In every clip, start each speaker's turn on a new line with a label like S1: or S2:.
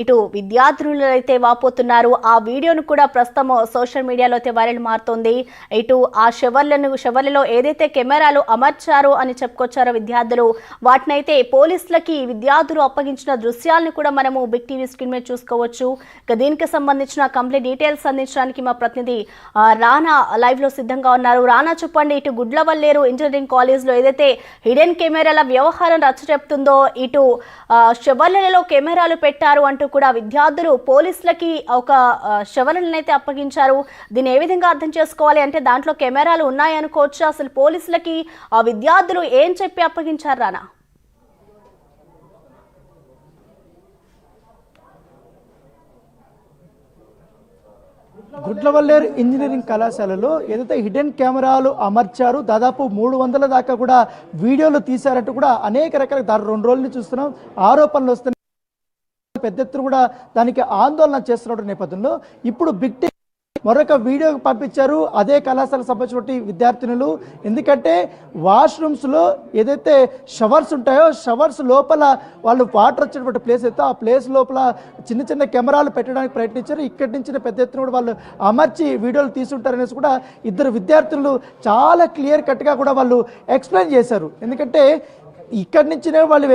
S1: ఇటు విద్యార్థులు అయితే వాపోతున్నారు. ఆ వీడియోను కూడా ప్రస్తుతం సోషల్ మీడియాలో అయితే వైరల్ మారుతోంది. ఇటు ఆ షవర్లలో ఏదైతే కెమెరాలు అమర్చారో అని చెప్పుకొచ్చారో విద్యార్థులు, వాటినైతే పోలీసులకి విద్యార్థులు అప్పగించిన దృశ్యాలను కూడా మనము బిగ్ టీవీ స్క్రీన్ మీద చూసుకోవచ్చు. ఇక దీనికి సంబంధించిన కంప్లీట్ డీటెయిల్స్ అందించడానికి మా ప్రతినిధి రానా లైవ్ లో సిద్ధంగా ఉన్నారు. రానా, చెప్పండి, ఇటు గుడ్లవల్లేరు ఇంజనీరింగ్ కాలేజ్ లో ఏదైతే హిడెన్ కెమెరాల వ్యవహారం రచ్చచెప్తుందో, ఇటు షవర్లలో కెమెరాలు పెట్టారు అంటూ కూడా విద్యార్థులు పోలీసులకి ఒక షవర్లను అయితే అప్పగించారు. దీన్ని ఏ విధంగా అర్థం చేసుకోవాలి అంటే, దాంట్లో కెమెరాలు ఉన్నాయనుకోవచ్చు. అసలు పోలీసులకి ఆ విద్యార్థులు ఏం చెప్పి అప్పగించారు రానా?
S2: గుడ్లవల్లేరు ఇంజనీరింగ్ కళాశాలలో ఏదైతే హిడెన్ కెమెరాలు అమర్చారు, దాదాపు 300 దాకా కూడా వీడియోలు తీశారంటూ కూడా అనేక రకాల 2 రోజులు చూస్తున్నాం, ఆరోపణలు వస్తున్నాయి. పెద్ద ఎత్తున కూడా దానికి ఆందోళన చేస్తున్న నేపథ్యంలో ఇప్పుడు బిగ్ టీ మరొక వీడియో పంపించారు అదే కళాశాలకు సంబంధించిన విద్యార్థినులు. ఎందుకంటే వాష్రూమ్స్లో ఏదైతే షవర్స్ ఉంటాయో, షవర్స్ లోపల వాళ్ళు వాటర్ వచ్చినటువంటి ప్లేస్ అయితే ఆ ప్లేస్ లోపల చిన్న చిన్న కెమెరాలు పెట్టడానికి ప్రయత్నించారు. ఇక్కడి నుంచి పెద్ద ఎత్తున కూడా వాళ్ళు అమర్చి వీడియోలు తీసుంటారనేసి కూడా ఇద్దరు విద్యార్థులు చాలా క్లియర్ కట్గా కూడా వాళ్ళు ఎక్స్ప్లెయిన్ చేశారు. ఎందుకంటే ఇక్కడి నుంచినే వాళ్ళు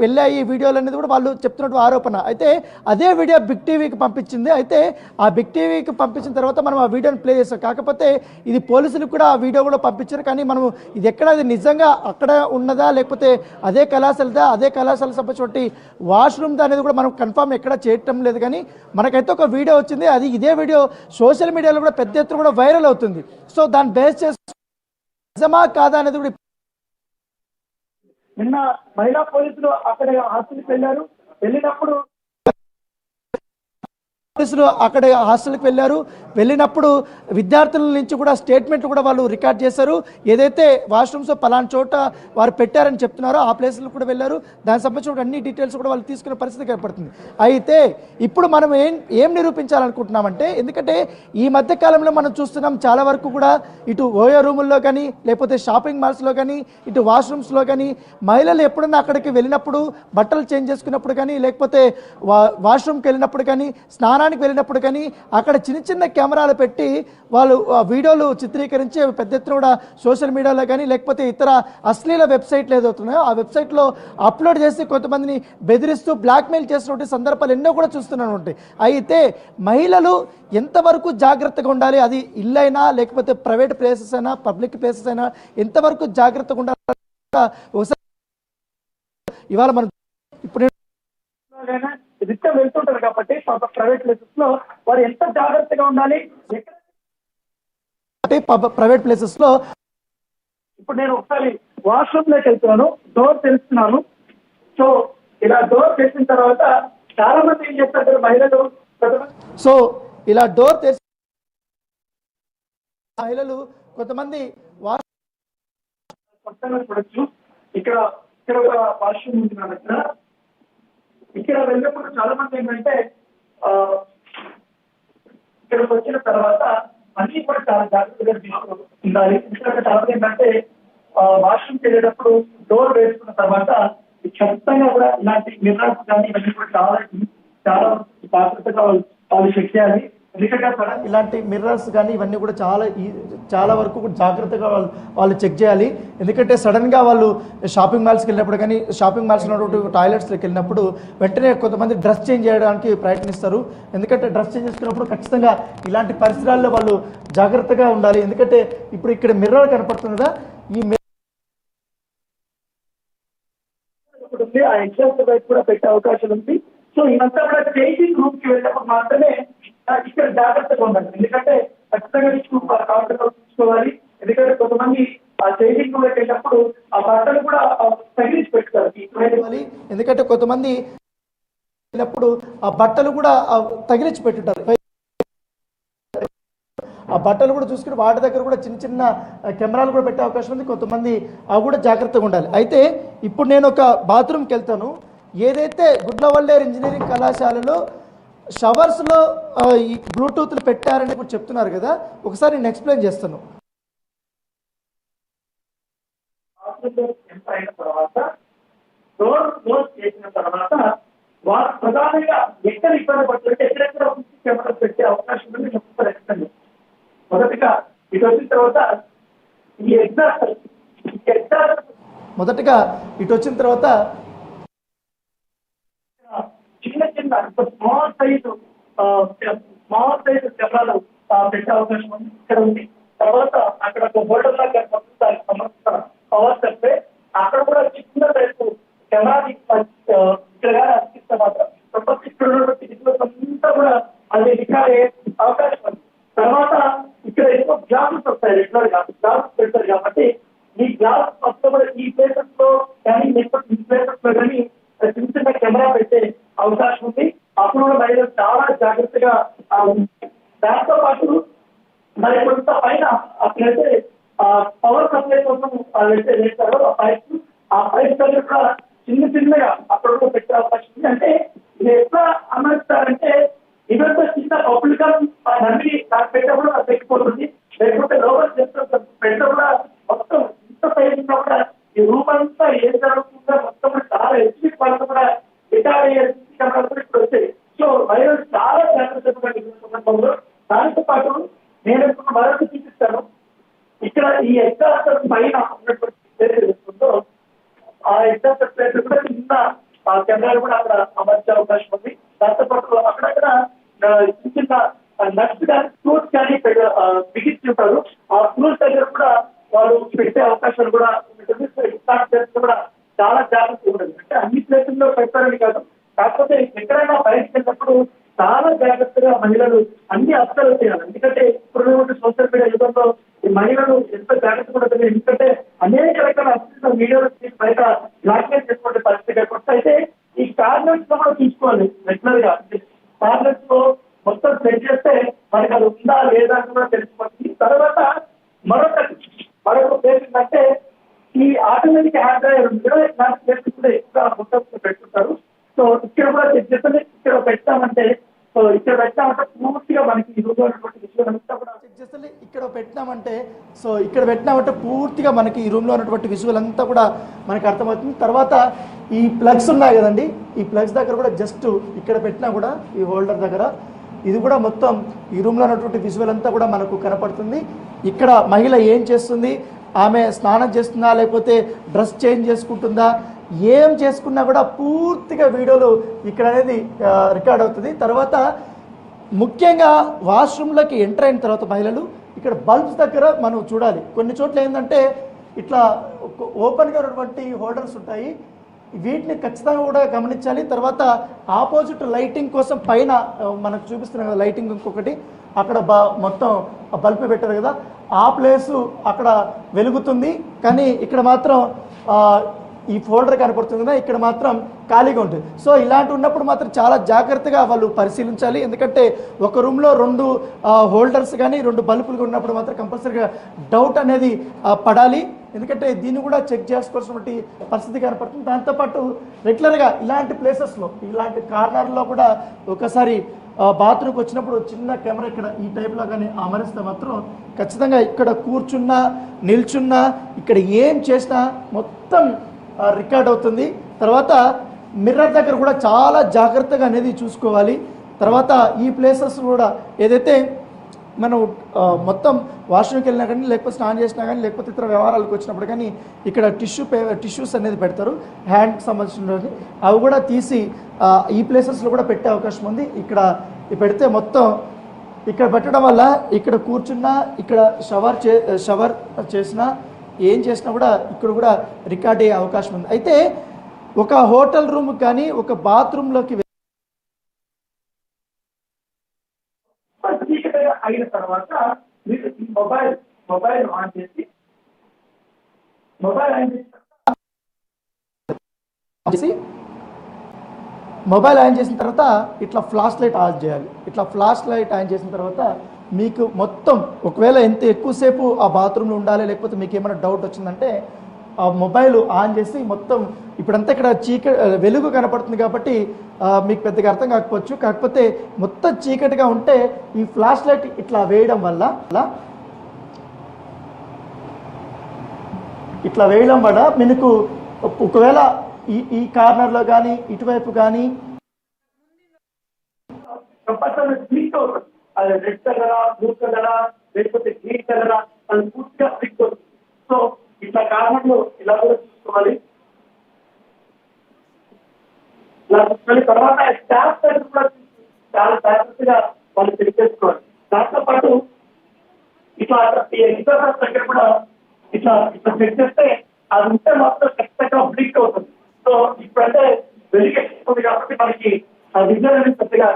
S2: వెళ్ళాయి వీడియోలు అనేది కూడా వాళ్ళు చెప్తున్నట్టు ఆరోపణ. అయితే అదే వీడియో బిగ్ టీవీకి పంపించింది. అయితే ఆ బిగ్ టీవీకి పంపించిన తర్వాత మనం ఆ వీడియోని ప్లే చేస్తాం. కాకపోతే ఇది పోలీసులకు కూడా ఆ వీడియో కూడా పంపించారు. కానీ మనం ఇది ఎక్కడ, అది నిజంగా అక్కడ ఉన్నదా లేకపోతే అదే కళాశాలదా, అదే కళాశాలకు సంబంధించిన వాష్రూమ్దా అనేది కూడా మనం కన్ఫర్మ్ ఎక్కడ చేయటం లేదు. కానీ మనకైతే ఒక వీడియో వచ్చింది, అది ఇదే వీడియో సోషల్ మీడియాలో కూడా పెద్ద ఎత్తున కూడా వైరల్ అవుతుంది. సో దాన్ని బేస్ చేసి నిజమా కాదా అనేది కూడా
S3: నిన్న మహిళా పోలీసులు అక్కడ హాస్టల్కి వెళ్ళినప్పుడు
S2: హాస్టల్కి వెళ్ళినప్పుడు విద్యార్థుల నుంచి కూడా స్టేట్మెంట్లు కూడా వాళ్ళు రికార్డ్ చేశారు. ఏదైతే వాష్రూమ్స్ పలానా చోట వారు పెట్టారని చెప్తున్నారో ఆ ప్లేస్లు కూడా వెళ్ళారు. దానికి సంబంధించిన అన్ని డీటెయిల్స్ కూడా వాళ్ళు తీసుకునే పరిస్థితి ఏర్పడుతుంది. అయితే ఇప్పుడు మనం ఏం నిరూపించాలనుకుంటున్నామంటే, ఎందుకంటే ఈ మధ్య కాలంలో మనం చూస్తున్నాం చాలా వరకు కూడా ఇటు ఓయో రూముల్లో కానీ లేకపోతే షాపింగ్ మాల్స్లో కానీ ఇటు వాష్రూమ్స్లో కానీ మహిళలు ఎప్పుడన్నా అక్కడికి వెళ్ళినప్పుడు బట్టలు చేంజ్ చేసుకున్నప్పుడు కానీ లేకపోతే వాష్రూమ్కి వెళ్ళినప్పుడు కానీ స్నానానికి వెళ్ళినప్పుడు కానీ అక్కడ చిన్న చిన్న కెమెరాలు పెట్టి వాళ్ళు వీడియోలు చిత్రీకరించి పెద్ద ఎత్తున కూడా సోషల్ మీడియాలో కానీ లేకపోతే ఇతర అశ్లీల వెబ్సైట్లు ఏదవుతున్నాయో ఆ వెబ్సైట్లో అప్లోడ్ చేసి కొంతమందిని బెదిరిస్తూ బ్లాక్మెయిల్ చేసినటువంటి సందర్భాలు ఎన్నో కూడా చూస్తున్నాను ఉంటాయి. అయితే మహిళలు ఎంతవరకు జాగ్రత్తగా ఉండాలి, అది ఇల్లైనా లేకపోతే ప్రైవేట్ ప్లేసెస్ అయినా పబ్లిక్ ప్లేసెస్ అయినా ఎంతవరకు జాగ్రత్తగా ఉండాలి ఒకసారి ఇవాళ మనం ఇప్పుడు
S3: రిటర్న్ వెళ్తుంటారు కాబట్టి ప్రైవేట్ ప్లేసెస్ లో వారు ఎంత జాగ్రత్తగా ఉండాలి.
S2: ప్రైవేట్ ప్లేసెస్ లో
S3: ఇప్పుడు నేను ఒకసారి వాష్రూమ్ లోకి వెళ్తున్నాను, డోర్ తెలుస్తున్నాను. సో ఇలా డోర్ తెరిచిన తర్వాత చాలా మంది ఏం చేస్తారు మహిళలు,
S2: సో ఇలా డోర్ తెరిచి మహిళలు కొంతమంది
S3: చూడొచ్చు. ఇక్కడ ఒక వాష్రూమ్ ఉంటుంది. ఇక్కడ వెళ్ళినప్పుడు చాలా మంది ఏంటంటే ఇక్కడికి వచ్చిన తర్వాత అన్ని కూడా చాలా జాగ్రత్తగా ఉండాలి. ఎందుకంటే చాలా మంది ఏంటంటే వాష్రూమ్కి వెళ్ళేటప్పుడు డోర్ వేసుకున్న తర్వాత ఖచ్చితంగా కూడా ఇలాంటి మిర్రర్స్ కానీ ఇవన్నీ కూడా చాలా జాగ్రత్తగా వాళ్ళు చెక్ చేయాలి.
S2: ఇలాంటి మిర్రర్స్ కానీ ఇవన్నీ కూడా చాలా వరకు జాగ్రత్తగా వాళ్ళు చెక్ చేయాలి. ఎందుకంటే సడన్గా వాళ్ళు షాపింగ్ మాల్స్కి వెళ్ళినప్పుడు కానీ షాపింగ్ మాల్స్ ఉన్నటువంటి టాయిలెట్స్లోకి వెళ్ళినప్పుడు వెంటనే కొంతమంది డ్రెస్ చేంజ్ చేయడానికి ప్రయత్నిస్తారు. ఎందుకంటే డ్రెస్ చేంజ్ చేసుకున్నప్పుడు ఖచ్చితంగా ఇలాంటి పరిసరాల్లో వాళ్ళు జాగ్రత్తగా ఉండాలి. ఎందుకంటే ఇప్పుడు ఇక్కడ మిర్రర్ కనపడుతుంది కదా, ఈ
S3: ఆ ఎగ్జాస్ట్ బైక్ కూడా పెట్టే అవకాశం ఉంది. సో ఇదంతా కూడా చేంజింగ్ రూమ్ కి వెళ్ళినప్పుడు మాత్రమే ఇక్కడ జాగ్రత్తగా ఉండాలి. ఎందుకంటే ఖచ్చితంగా తీసుకోవాలి. ఎందుకంటే కొంతమంది ఆ చేంజింగ్ రూమ్ వెళ్ళినప్పుడు ఆ బట్టలు కూడా తగిలించి పెట్టుతారు.
S2: ఎందుకంటే కొంతమంది వెళ్ళినప్పుడు ఆ బట్టలు కూడా తగిలించి పెట్టుంటారు. ఆ బట్టలు కూడా చూసుకుని వాటి దగ్గర కూడా చిన్న చిన్న కెమెరాలు కూడా పెట్టే అవకాశం ఉంది. కొంతమంది అవి కూడా జాగ్రత్తగా ఉండాలి. అయితే ఇప్పుడు నేను ఒక బాత్రూమ్కి వెళ్తాను. ఏదైతే గుడ్లవల్లేరు ఇంజనీరింగ్ కళాశాలలో షవర్స్లో ఈ బ్లూటూత్లు పెట్టారని ఇప్పుడు చెప్తున్నారు కదా, ఒకసారి నేను ఎక్స్ప్లెయిన్ చేస్తాను.
S3: డోర్ క్లోజ్ చేసిన తర్వాత వాళ్ళు ప్రధానంగా ఎక్కడ ఇబ్బంది పడుతుంటే ఎక్కడెక్కడ కెమెరా పెట్టే అవకాశం ఉంది చెప్తారు ఎక్స్ప్లెయిన్ చేస్తారు. మొదటిగా ఇటు వచ్చిన తర్వాత ఈ ఎగ్జాస్ట్
S2: మొదటగా ఇటు వచ్చిన తర్వాత
S3: చిన్న చిన్న స్మాల్ సైజు కెమెరాలు పెట్టే అవకాశం ఉంది ఇక్కడ ఉంది. తర్వాత అక్కడ ఒక హోటల్ లాగా దానికి సంబంధించిన పవర్ చెప్పే అక్కడ కూడా చిన్న సైజు కెమెరాని ఇక్కడ అనిపిస్తే మాత్రం ఇక్కడ అంతా కూడా అది రికార్డ్ అయ్యే అవకాశం ఉంది. తర్వాత ఇక్కడ ఎక్కువ గ్లాసెస్ వస్తాయి, రెగ్యులర్ గా గ్లాసెస్ పెడతారు కాబట్టి ఈ గ్లాస్ మొత్తం కూడా ఈ ప్లేసెస్ లో కానీ లేకపోతే ఈ ప్లేసెస్ లో కానీ చిన్న చిన్న కెమెరా పెట్టే అవకాశం ఉంది. అప్పుడు కూడా మహిళలు చాలా జాగ్రత్తగా దాంతో పాటు మరి కొంత పైన అక్కడైతే పవర్ సప్లై కోసం అయితే వేస్తారు ఆ పైప్ దగ్గర కూడా చిన్న చిన్నగా అక్కడ కూడా పెట్టే అవకాశం ఉంది. అంటే ఇది ఎట్లా అమలుస్తారంటే ఇదంతా చిన్న పబ్లిక్ నమ్మి నాకు పెట్టినప్పుడు అది పెట్టిపోతుంది, లేకపోతే లోపల చేస్తారు పెట్ట కూడా మొత్తం ఇంత సైజ్ ఉన్నా కూడా ఈ రూమ్ అంతా ఏం జరుగుతుందో మొత్తం చాలా హెచ్పీ పనులు కూడా రికార్డ్ అయ్యే కెమెరాలు కూడా ఇప్పుడు వచ్చాయి. సో మహిళలు చాలా జాగ్రత్తగా సందర్భంలో దానితో పాటు నేను ఇప్పుడు మరొకటి చూపిస్తాను. ఇక్కడ ఈ ఎగ్జాస్టర్ పైన ఉన్నటువంటి ప్లేస్ ఏదైతుందో ఆ ఎగ్జాస్టర్ ప్లేస్ కూడా చిన్న కెమెరాలు కూడా అక్కడ అమర్చే అవకాశం ఉంది. దాంతో పాటు అక్కడక్కడ చిన్న నట్స్ కానీ స్క్రూస్ కానీ బిగించి ఉంటారు. ఆ స్క్రూస్ దగ్గర కూడా వాళ్ళు పెట్టే అవకాశాలు కూడా ఉంటుంది. కూడా చాలా జాగ్రత్తగా ఉంటుంది. అంటే అన్ని ప్లేసుల్లో పెడతారని కాదు, కాకపోతే ఎక్కడైనా బయటకు వెళ్ళినప్పుడు చాలా జాగ్రత్తగా మహిళలు అన్ని అబ్జర్వ్ చేయాలి. ఎందుకంటే ఇప్పుడు సోషల్ మీడియా యుగంలో ఈ మహిళలు ఎంత జాగ్రత్త కూడా తెలియదు. ఎందుకంటే అనేక రకాల అబ్జర్వ్ వీడియోలు బయట బ్లాక్మెయిల్ చేసుకునే పరిస్థితి కొత్త అయితే ఈ కార్నర్స్ లో కూడా చూసుకోవాలి రెగ్యులర్ గా. కార్నర్స్ లో మొత్తం సెట్ చేస్తే మనకి అది ఉందా లేదా అని కూడా తెలిసిపోతుంది. తర్వాత మరొక ప్లేస్ ఏంటంటే ఈ ఆటోమేటిక్ హ్యాండ్ డ్రైవర్ ఇలాంటి ప్లేసెస్ కూడా ఎక్కువ మొత్తం పెట్టుకుంటారు. సో ఇక్కడ కూడా చెక్ చేస్తే ఇక్కడ పెట్టామంటే పూర్తిగా మనకి ఈ రూమ్ లో విషయం అంతా కూడా
S2: చెక్ చేస్తే ఇక్కడ పెట్టినామంటే పూర్తిగా మనకి ఈ రూమ్లో ఉన్నటువంటి విజువల్ అంతా కూడా మనకి అర్థమవుతుంది. తర్వాత ఈ ప్లగ్స్ ఉన్నాయి కదండి, ఈ ప్లగ్స్ దగ్గర కూడా జస్ట్ ఇక్కడ పెట్టినా కూడా ఈ హోల్డర్ దగ్గర ఇది కూడా మొత్తం ఈ రూమ్లో ఉన్నటువంటి విజువల్ అంతా కూడా మనకు కనపడుతుంది. ఇక్కడ మహిళ ఏం చేస్తుంది, ఆమె స్నానం చేస్తుందా లేకపోతే డ్రెస్ చేంజ్ చేసుకుంటుందా, ఏం చేసుకున్నా కూడా పూర్తిగా వీడియోలు ఇక్కడ అనేది రికార్డ్ అవుతుంది. తర్వాత ముఖ్యంగా వాష్రూమ్లోకి ఎంటర్ అయిన తర్వాత మహిళలు ఇక్కడ బల్బ్స్ దగ్గర మనం చూడాలి. కొన్ని చోట్ల ఏంటంటే ఇట్లా ఓపెన్గా ఉన్నటువంటి హోల్డర్స్ ఉంటాయి, వీటిని ఖచ్చితంగా కూడా గమనించాలి. తర్వాత ఆపోజిట్ లైటింగ్ కోసం పైన మనకు చూపిస్తున్నాం కదా లైటింగ్ ఇంకొకటి అక్కడ మొత్తం బల్బ్ పెట్టారు కదా, ఆ ప్లేసు అక్కడ వెలుగుతుంది. కానీ ఇక్కడ మాత్రం ఈ ఫోల్డర్ కనపడుతుంది కదా, ఇక్కడ మాత్రం ఖాళీగా ఉంటుంది. సో ఇలాంటి ఉన్నప్పుడు మాత్రం చాలా జాగ్రత్తగా వాళ్ళు పరిశీలించాలి. ఎందుకంటే ఒక రూమ్లో 2 హోల్డర్స్ కానీ 2 బల్బులు ఉన్నప్పుడు మాత్రం కంపల్సరీగా డౌట్ అనేది పడాలి. ఎందుకంటే దీన్ని కూడా చెక్ చేసుకోవాల్సినటువంటి పరిస్థితి కనపడుతుంది. దాంతోపాటు రెగ్యులర్గా ఇలాంటి ప్లేసెస్లో ఇలాంటి కార్నర్లో కూడా ఒకసారి బాత్రూమ్కి వచ్చినప్పుడు చిన్న కెమెరా ఇక్కడ ఈ టైప్లో కానీ అమరిస్తే మాత్రం ఖచ్చితంగా ఇక్కడ కూర్చున్నా నిల్చున్నా ఇక్కడ ఏం చేసినా మొత్తం రికార్డ్ అవుతుంది. తర్వాత మిర్రర్ దగ్గర కూడా చాలా జాగ్రత్తగా అనేది చూసుకోవాలి. తర్వాత ఈ ప్లేసెస్ కూడా ఏదైతే మనం మొత్తం వాష్రూమ్కి వెళ్ళినా కానీ లేకపోతే స్నానం చేసినా కానీ లేకపోతే ఇతర వ్యవహారాలకు వచ్చినప్పుడు కానీ ఇక్కడ టిష్యూస్ అనేది పెడతారు హ్యాండ్కి సంబంధించినవి, అవి కూడా తీసి ఈ ప్లేసెస్లో కూడా పెట్టే అవకాశం ఉంది. ఇక్కడ పెడితే మొత్తం ఇక్కడ పెట్టడం వల్ల ఇక్కడ కూర్చున్నా ఇక్కడ షవర్ చేసినా ఏం చేసినా కూడా ఇక్కడ కూడా రికార్డ్ అయ్యే అవకాశం ఉంది. అయితే ఒక హోటల్ రూమ్ కానీ ఒక బాత్రూంలోకి
S3: అయిన తర్వాత మీరు మొబైల్ ఆన్ చేసి మొబైల్
S2: ఆన్ చేసిన తర్వాత ఇట్లా ఫ్లాష్ లైట్ ఆన్ చేయాలి. ఇట్లా ఫ్లాష్ లైట్ ఆన్ చేసిన తర్వాత మీకు మొత్తం ఒకవేళ ఎంత ఎక్కువసేపు ఆ బాత్రూంలో ఉండాలి లేకపోతే మీకు ఏమైనా డౌట్ వచ్చిందంటే ఆ మొబైల్ ఆన్ చేసి మొత్తం ఇప్పుడంతా ఇక్కడ వెలుగు కనపడుతుంది కాబట్టి మీకు పెద్దగా అర్థం కాకపోవచ్చు. కాకపోతే మొత్తం చీకటిగా ఉంటే ఈ ఫ్లాష్ లైట్ ఇట్లా వేయడం వల్ల మీకు ఒకవేళ ఈ కార్నర్లో కానీ ఇటువైపు కానీ
S3: కంపల్సరీ క్లిక్ అవుతుంది. అది రెడ్ కలరా, బ్లూ కలరా, లేకపోతే గ్రీన్ కలరా, అది పూర్తిగా క్లిక్ అవుతుంది. సో ఇట్లా కారణంలో ఇలా కూడా చూసుకోవాలి. తర్వాత స్టాఫ్ సైడ్ కూడా చాలా జాగ్రత్తగా వాళ్ళు చెక్ చేసుకోవాలి. దాంతో పాటు ఇట్లా ఎగ్జామ్స్ దగ్గర కూడా ఇట్లా చెక్ చేస్తే అది ఉంటే మాత్రం ఖచ్చితంగా బ్లిక్ అవుతుంది. సో ఇప్పుడంటే వెరిఫికేషన్ ఉంది కాబట్టి మనకి ఆ రిజల్ట్ అనేది పెద్దగా